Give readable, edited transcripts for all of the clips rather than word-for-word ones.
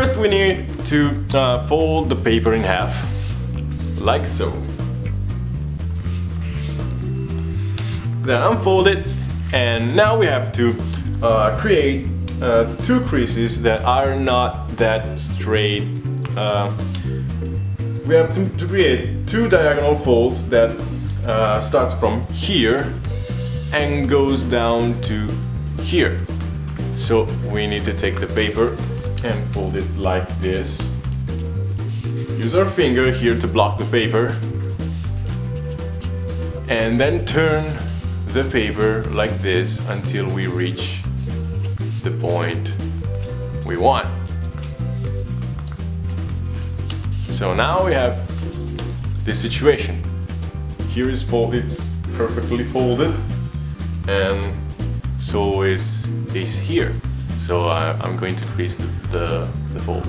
first we need to fold the paper in half, like so. Then unfold it, and now we have to create two creases that are not that straight. We have to create two diagonal folds that starts from here and goes down to here. So we need to take the paper and fold it like this. Use our finger here to block the paper, and then turn the paper like this until we reach the point we want. So now we have this situation. Here is it's perfectly folded, and so is here. So I'm going to crease the fold.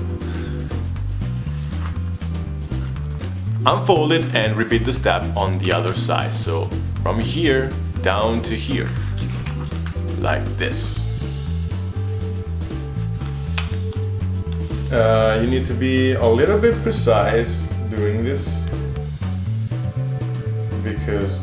Unfold it and repeat the step on the other side. So from here down to here, like this. You need to be a little bit precise doing this, because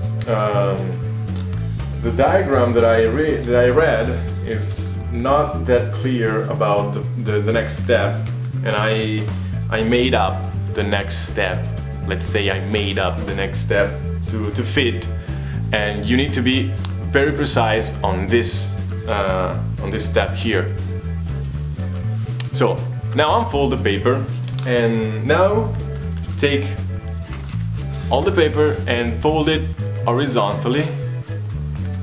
the diagram that I read is not that clear about the next step, and I made up the next step. Let's say I made up the next step to fit, and you need to be very precise on this step here. So now unfold the paper, and now take all the paper and fold it horizontally,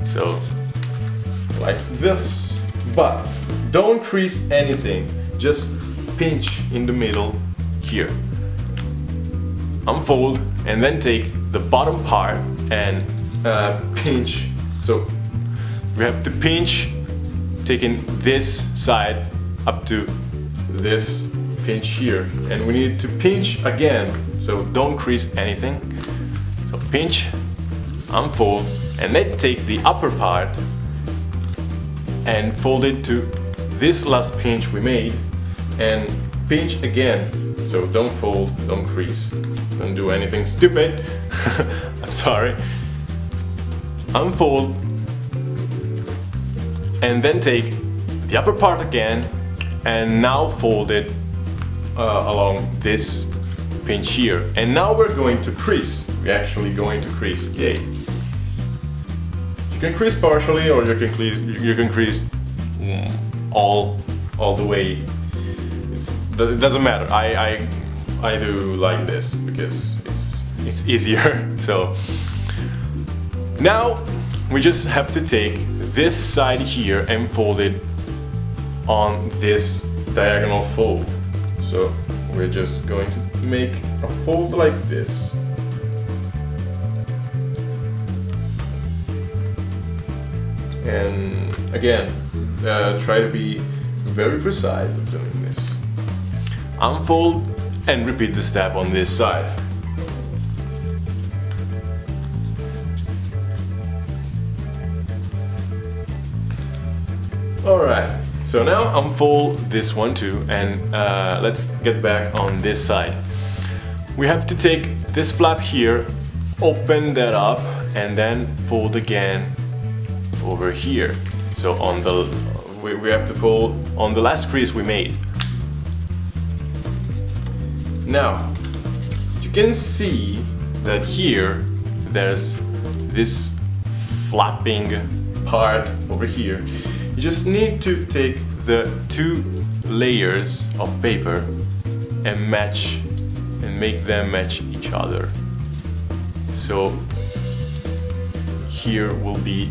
so like this, but don't crease anything, just pinch in the middle here. Unfold and then take the bottom part and pinch. So we have to pinch, taking this side up to this pinch here, and we need to pinch again, so don't crease anything. So pinch, unfold, and then take the upper part and fold it to this last pinch we made, and pinch again. So don't fold, don't crease, don't do anything stupid. I'm sorry. Unfold and then take the upper part again, and now fold it along this pinch here. And now we're going to crease. We're actually going to crease. Yay! You can crease partially, or you can crease all the way. It doesn't matter. I do like this because it's easier. So now we just have to take this side here and fold it on this diagonal fold. So we're just going to make a fold like this. And again, try to be very precise of doing this. Unfold and repeat the step on this side. Alright, so now unfold this one too, and let's get back on this side. We have to take this flap here, open that up, and then fold again over here. So on the we have to fold on the last crease we made. Now you can see that here there's this flapping part over here. You just need to take the two layers of paper and match and make them match each other. So here will be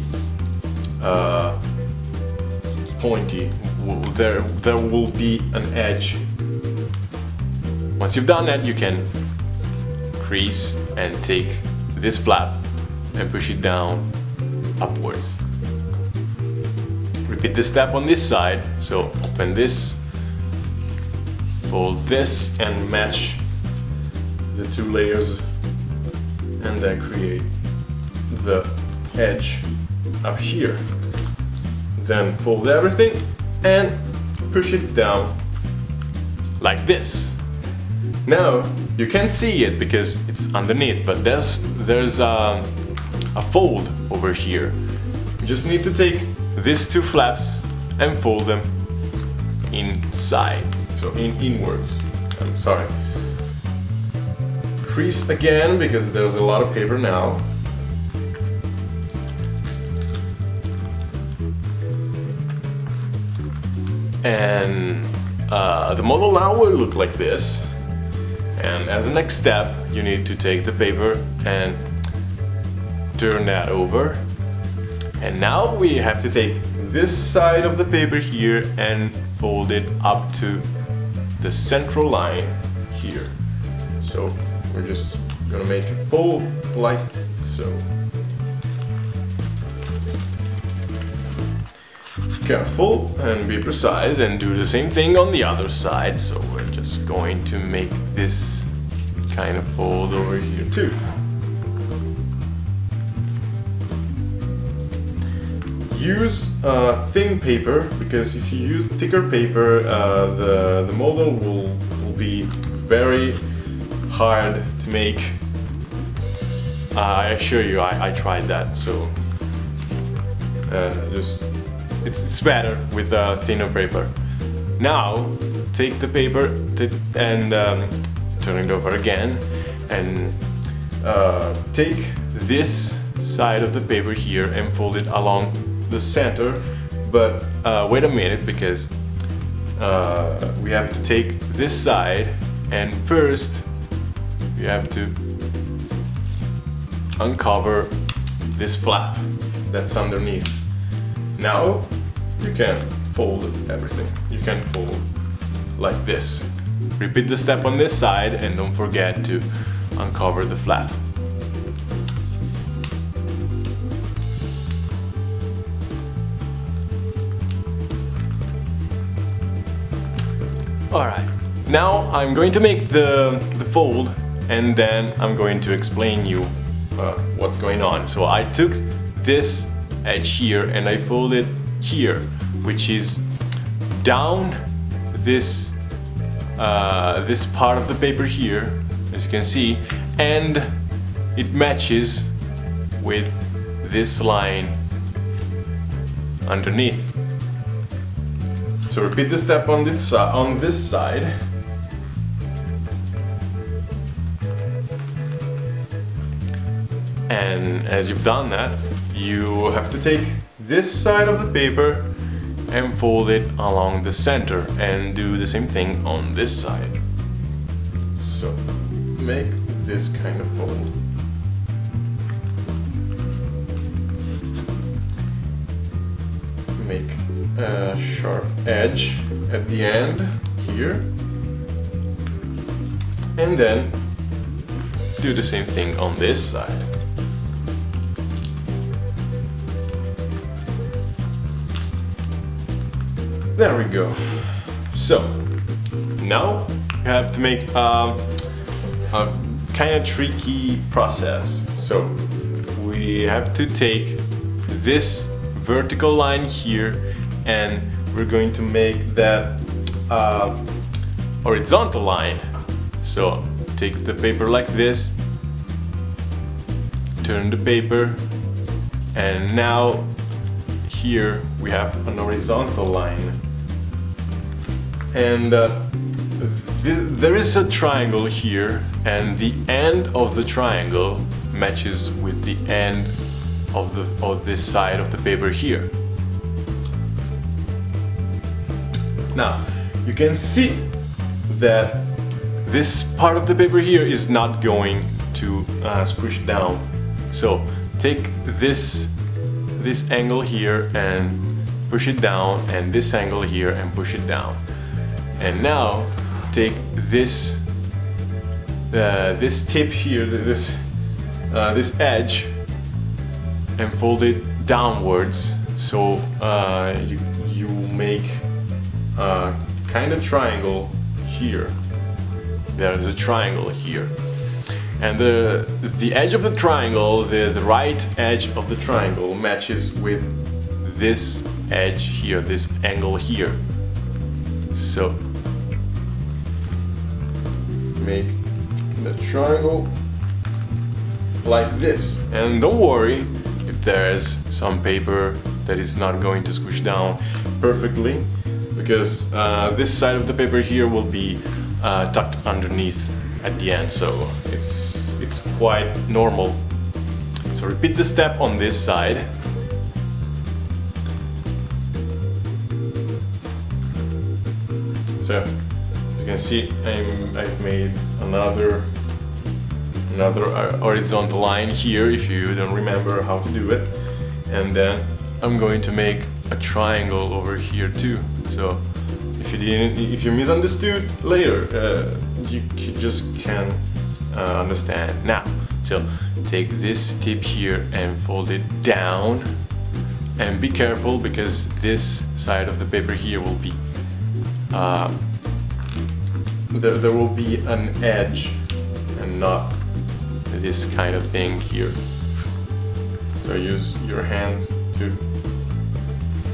pointy. There will be an edge. Once you've done that, you can crease and take this flap and push it down upwards. Repeat this step on this side. So open this, fold this, and match the two layers, and then create the edge up here. Then fold everything and push it down like this. Now you can't see it because it's underneath, but there's a fold over here. You just need to take these two flaps and fold them inside, so inwards. I'm sorry. Crease again because there's a lot of paper now. And the model now will look like this. And as a next step, you need to take the paper and turn that over. And now we have to take this side of the paper here and fold it up to the central line here. So we're just gonna make it fold like so. Careful and be precise and do the same thing on the other side. So we're just going to make this kind of fold over here too. Use thin paper, because if you use thicker paper, the model will be very hard to make. I assure you, I tried that, so it's better with thinner paper. Now take the paper and turn it over again, and take this side of the paper here and fold it along the center. But wait a minute, because we have to take this side, and first you have to uncover this flap that's underneath. Now you can fold everything. You can fold like this. Repeat the step on this side and don't forget to uncover the flap. Alright, now I'm going to make the fold, and then I'm going to explain you what's going on. So I took this edge here and I folded here, which is down this this part of the paper here, as you can see, and it matches with this line underneath. So repeat the step on this side. And as you've done that, you have to take this side of the paper and fold it along the center, and do the same thing on this side. So make this kind of fold. Make a sharp edge at the end here, and then do the same thing on this side. There we go. So now you have to make a kind of tricky process. So we have to take this vertical line here, and we're going to make that horizontal line. So take the paper like this, turn the paper, and now here we have an horizontal line. And there is a triangle here, and the end of the triangle matches with the end of this side of the paper here. Now you can see that this part of the paper here is not going to squish down. So take this angle here and push it down, and this angle here and push it down. And now take this tip here, this edge, and fold it downwards. So you make a kind of triangle here. There is a triangle here, and the edge of the triangle, the right edge of the triangle, matches with this edge here, this angle here. So make the triangle like this. And don't worry if there's some paper that is not going to squish down perfectly, because this side of the paper here will be tucked underneath at the end, so it's quite normal. So repeat the step on this side. So as you can see, I've made another horizontal line here, if you don't remember how to do it, and then I'm going to make a triangle over here too. So if you misunderstood later, you just can understand now. So take this tip here and fold it down, and be careful because this side of the paper here will be there will be an edge and not this kind of thing here. So use your hands to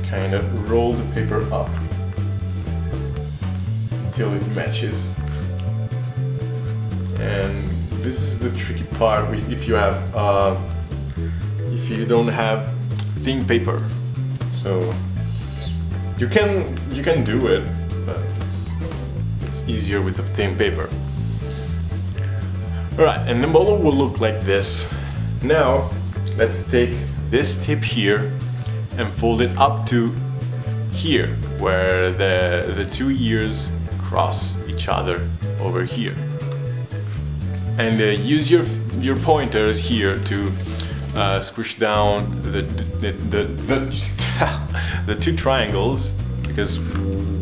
kind of roll the paper up until it matches. And this is the tricky part if you don't have thin paper. So you can do it, but it's easier with the thin paper. Alright, and the model will look like this. Now let's take this tip here and fold it up to here, where the two ears cross each other over here. And use your pointers here to squish down the two triangles, because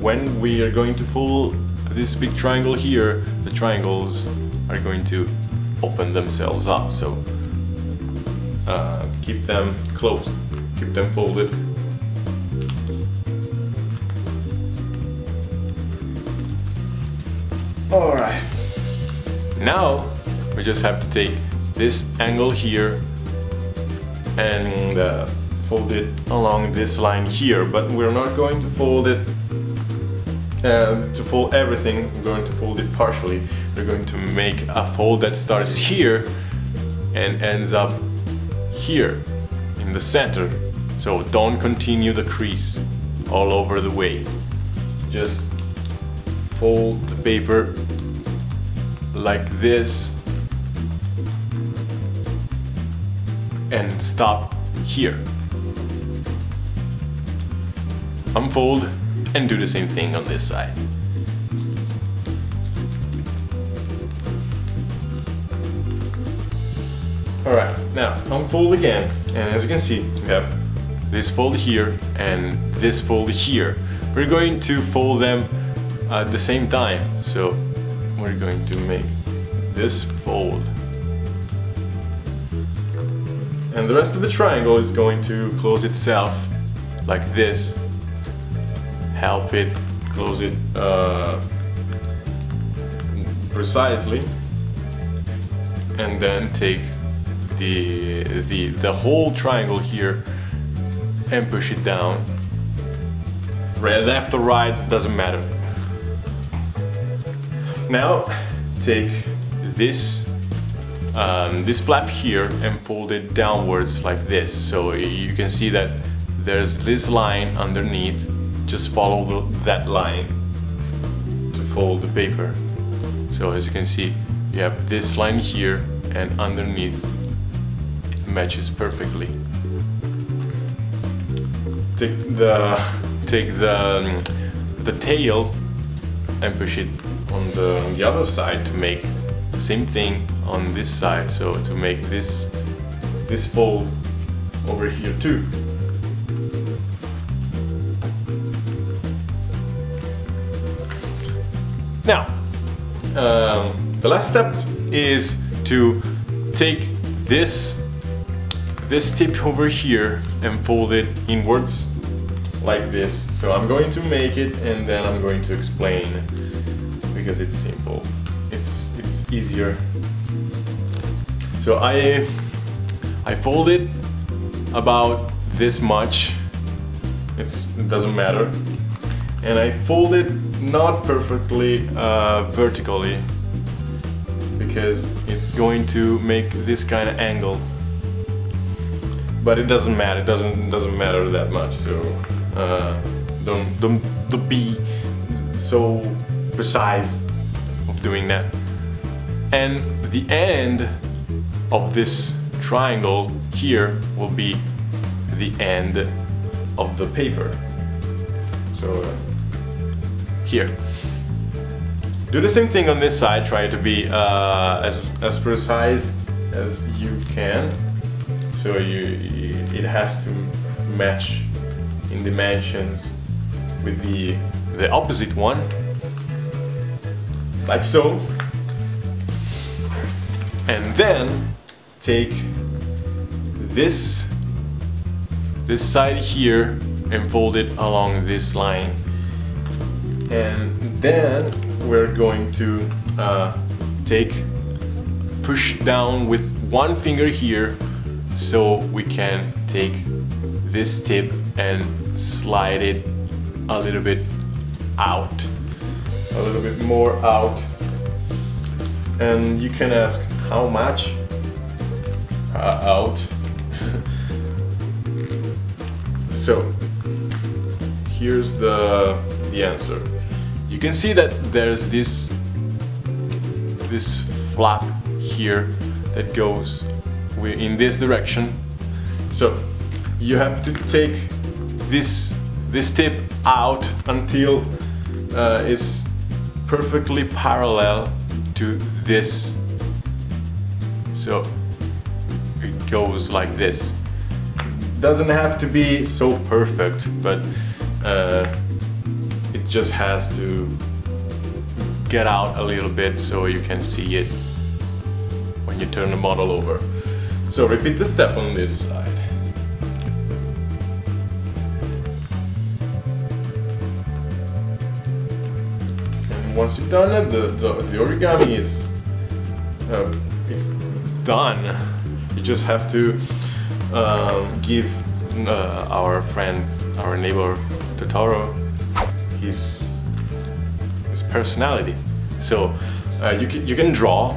when we are going to fold this big triangle here, the triangles are going to open themselves up. So keep them closed, keep them folded. Alright, now we just have to take this angle here and fold it along this line here, but we're not going to fold it to fold everything. We're going to fold it partially. We're going to make a fold that starts here and ends up here in the center. So don't continue the crease all over the way. Just fold the paper like this and stop here. Unfold and do the same thing on this side. Alright, now unfold again, and as you can see, we have this fold here and this fold here. We're going to fold them at the same time, so we're going to make this fold. And the rest of the triangle is going to close itself like this. Help it close it precisely, and then take the whole triangle here and push it down. Right, left or right, doesn't matter. Now take this this flap here and fold it downwards like this. So you can see that there's this line underneath. Just follow that line to fold the paper. So as you can see, you have this line here, and underneath it matches perfectly. Take the tail and push it on the other side to make the same thing on this side. So to make this fold over here too. Now, the last step is to take this tip over here and fold it inwards like this. So I'm going to make it and then I'm going to explain, because it's simple. It's easier. So I fold it about this much. It doesn't matter. And I fold it not perfectly vertically, because it's going to make this kind of angle. But it doesn't matter. It doesn't matter that much. So don't be so precise of doing that. And the end of this triangle here will be the end of the paper. So here. Do the same thing on this side. Try to be as precise as you can. So it has to match in dimensions with the opposite one, like so. And then take this side here and fold it along this line. And then we're going to push down with one finger here, so we can take this tip and slide it a little bit out, a little bit more out. And you can ask how much out. So here's the answer. You can see that there's this flap here that goes in this direction. So you have to take this tip out until it's perfectly parallel to this. So it goes like this. Doesn't have to be so perfect, but it just has to get out a little bit so you can see it when you turn the model over. So repeat the step on this side. And once you've done it, the origami is it's done. You just have to give our friend, our neighbor Totoro, his personality. So you can draw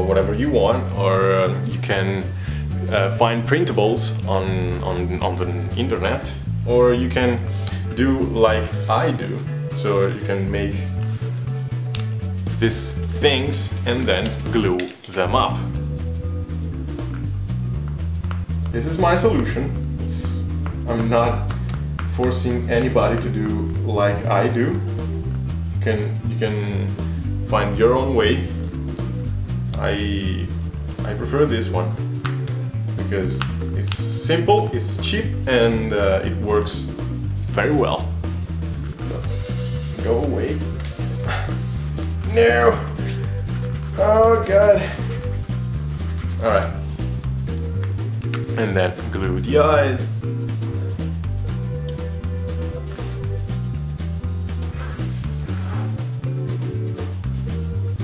whatever you want, or you can find printables on the internet, or you can do like I do. So you can make these things and then glue them up. This is my solution. I'm not forcing anybody to do like I do. You can find your own way. I prefer this one because it's simple, it's cheap, and it works very well. So, go away. No! Oh god! Alright. And then glue the eyes.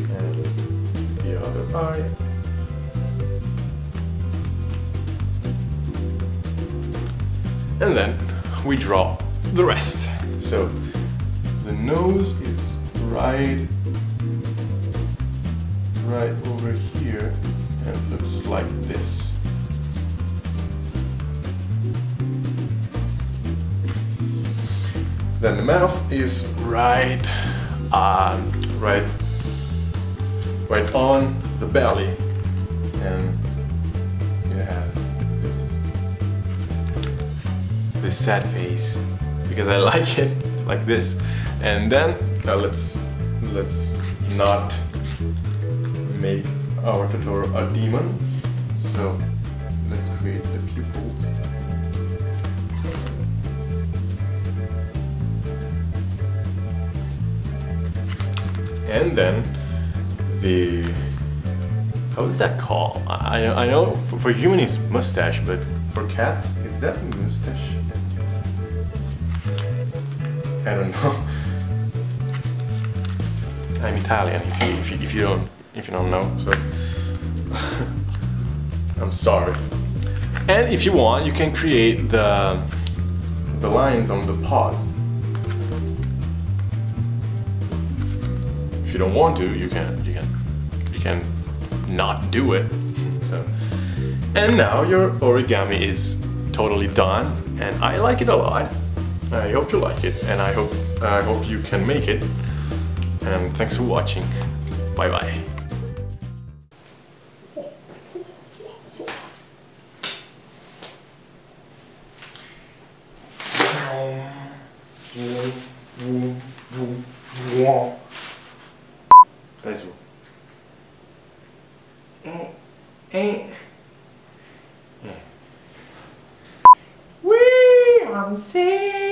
And the other eye. And then we draw the rest. So the nose is right over here and looks like this. Then the mouth is right on the belly, and it has this sad face because I like it like this. And then let's not make our Totoro a demon, so let's create the pupils. And then how is that called? I know for human it's mustache, but for cats, is that a mustache? I don't know. I'm Italian. If you don't know, so I'm sorry. And if you want, you can create the lines on the paws. If you don't want to, you can can not do it. So, and now your origami is totally done, and I like it a lot. I hope you like it, and I hope you can make it. And thanks for watching. Bye bye. Dai su. Wee, I'm sick.